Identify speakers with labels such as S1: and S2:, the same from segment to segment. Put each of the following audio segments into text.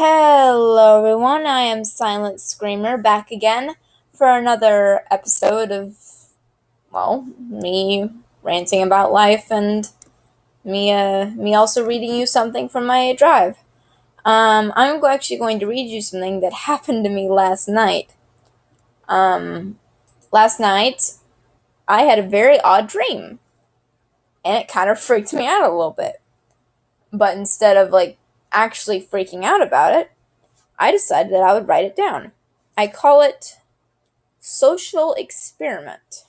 S1: Hello, everyone. I am Silent Screamer back again for another episode of, me ranting about life and me also reading you something from my drive. I'm actually going to read you something that happened to me last night. Last night, I had a very odd dream, and it kind of freaked me out a little bit. But instead of, actually freaking out about it, I decided that I would write it down. I call it Social Experiment.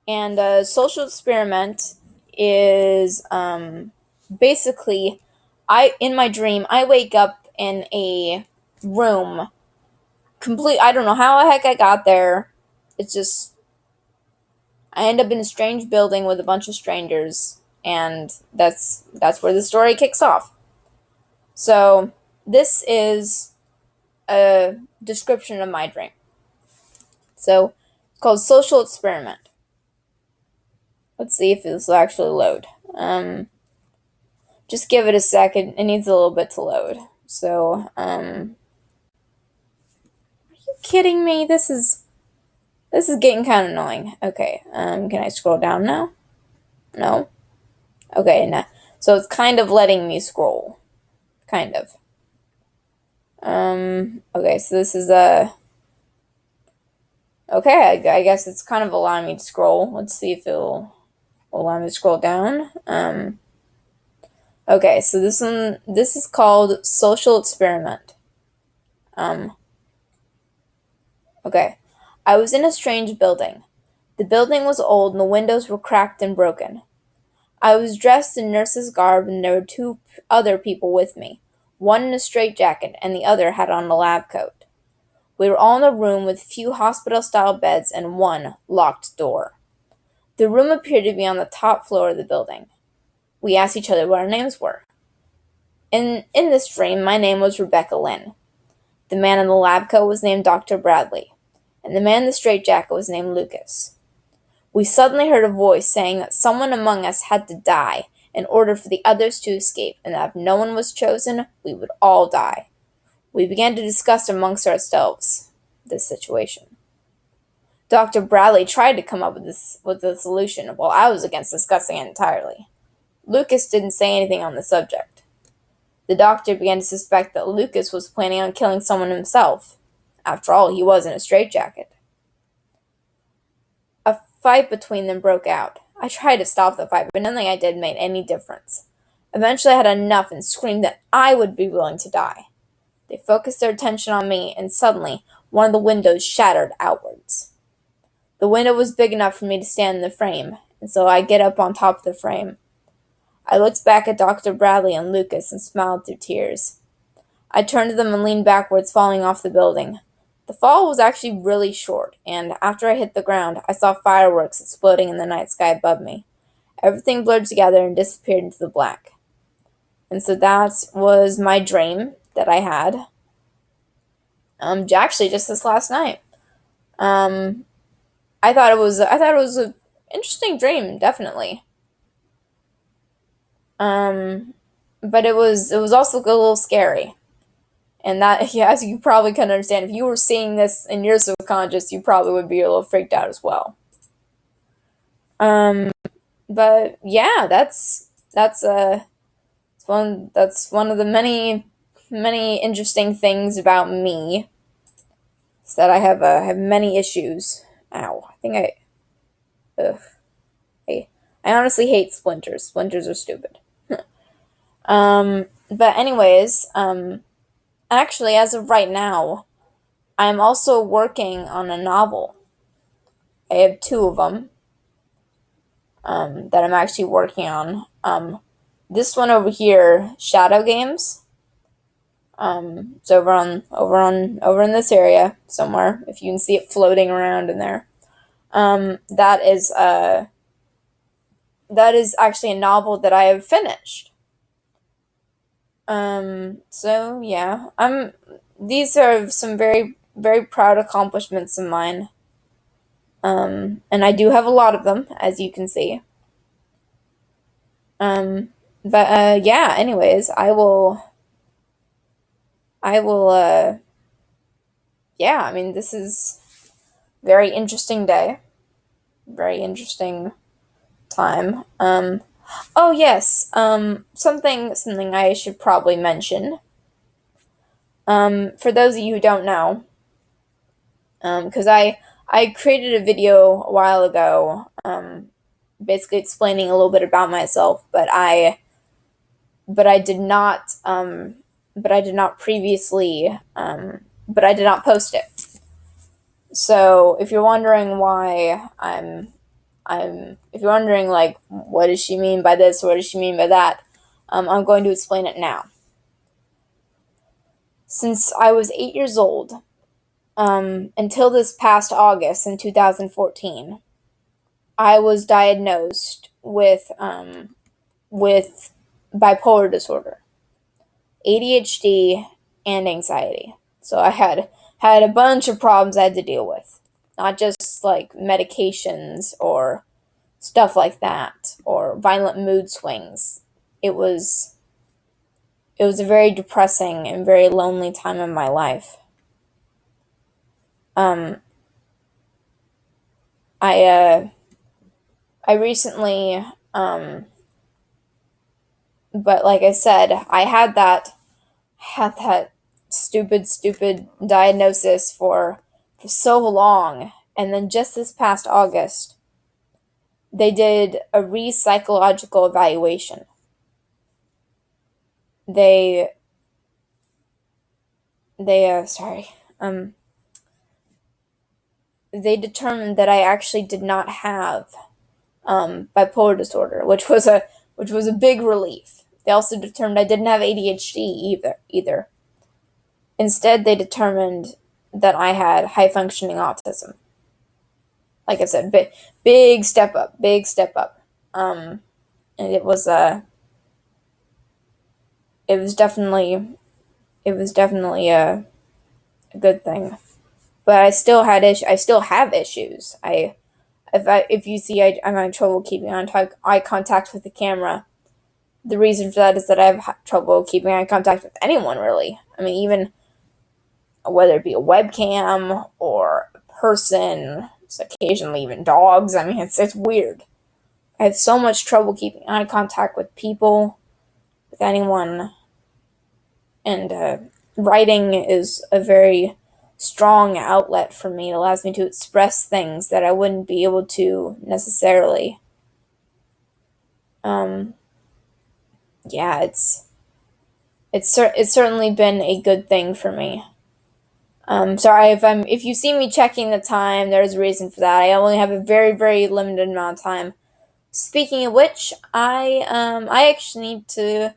S1: And a social experiment is basically, in my dream, I wake up in a room, I don't know how the heck I got there. It's just, I end up in a strange building with a bunch of strangers, and that's where the story kicks off. So, this is a description of my dream. So, it's called Social Experiment. Let's see if this will actually load. Just give it a second. It needs a little bit to load. So, are you kidding me? This is getting kind of annoying. Okay, can I scroll down now? No? Okay, no. So it's kind of letting me scroll. Kind of. Okay, so this is okay, I guess it's kind of allowing me to scroll. Let's see if it'll allow me to scroll down. Okay, so this is called Social Experiment. Okay. I was in a strange building. The building was old and the windows were cracked and broken. I was dressed in nurse's garb and there were two other people with me, one in a straitjacket and the other had on a lab coat. We were all in a room with few hospital-style beds and one locked door. The room appeared to be on the top floor of the building. We asked each other what our names were. In this dream, my name was Rebecca Lynn. The man in the lab coat was named Dr. Bradley, and the man in the straitjacket was named Lucas. We suddenly heard a voice saying that someone among us had to die in order for the others to escape, and that if no one was chosen, we would all die. We began to discuss amongst ourselves this situation. Dr. Bradley tried to come up with a solution, while I was against discussing it entirely. Lucas didn't say anything on the subject. The doctor began to suspect that Lucas was planning on killing someone himself. After all, he was in a straitjacket. A fight between them broke out. I tried to stop the fight, but nothing I did made any difference. Eventually I had enough and screamed that I would be willing to die. They focused their attention on me, and suddenly one of the windows shattered outwards. The window was big enough for me to stand in the frame, and so I get up on top of the frame. I looked back at Dr. Bradley and Lucas and smiled through tears. I turned to them and leaned backwards, falling off the building. The fall was actually really short, and after I hit the ground, I saw fireworks exploding in the night sky above me. Everything blurred together and disappeared into the black. And so that was my dream that I had. Actually, just this last night. I thought it was an interesting dream, definitely. But it was also a little scary. And that, yeah, as you probably can understand, if you were seeing this in your subconscious, you probably would be a little freaked out as well. But yeah, that's one of the many interesting things about me. Is that I have many issues. Ow! Ugh. I honestly hate splinters. Splinters are stupid. But anyways, actually, as of right now, I'm also working on a novel. I have two of them that I'm actually working on. This one over here, Shadow Games. It's over in this area somewhere. If you can see it floating around in there, that is actually a novel that I have finished. So yeah, these are some very, very proud accomplishments of mine. And I do have a lot of them, as you can see. But yeah, anyways, I will yeah, I mean, this is very interesting day, very interesting time. Oh yes, something I should probably mention. For those of you who don't know, because I created a video a while ago, basically explaining a little bit about myself, but I did not but I did not previously but I did not post it. So if you're wondering why I'm if you're wondering like what does she mean by this, what does she mean by that, I'm going to explain it now. Since I was 8 years old, until this past August in 2014, I was diagnosed with bipolar disorder, ADHD, and anxiety. So I had a bunch of problems I had to deal with, not just like medications or stuff like that or violent mood swings. It was it was a very depressing and very lonely time in my life. Um, I I recently but like I said, I had that stupid diagnosis for so long, and then just this past August they did a re-psychological evaluation. They sorry, um they determined that I actually did not have bipolar disorder, which was a big relief. They also determined I didn't have ADHD either. Instead, they determined that I had high functioning autism. Like I said, big step up. And it was definitely a good thing. But I still have issues. If you see I'm having trouble keeping eye contact with the camera, the reason for that is that I have trouble keeping eye contact with anyone, really. I mean, even whether it be a webcam or a person, it's occasionally even dogs. I mean, it's weird. I have so much trouble keeping eye contact with people, with anyone, and writing is a very strong outlet for me. It allows me to express things that I wouldn't be able to necessarily. Um, yeah, it's certainly been a good thing for me. Sorry if you see me checking the time. There's a reason for that. I only have a very limited amount of time. Speaking of which, I actually need to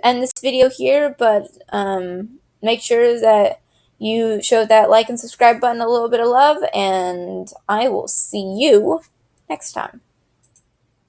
S1: end this video here, but make sure that you show that like and subscribe button a little bit of love, and I will see you next time.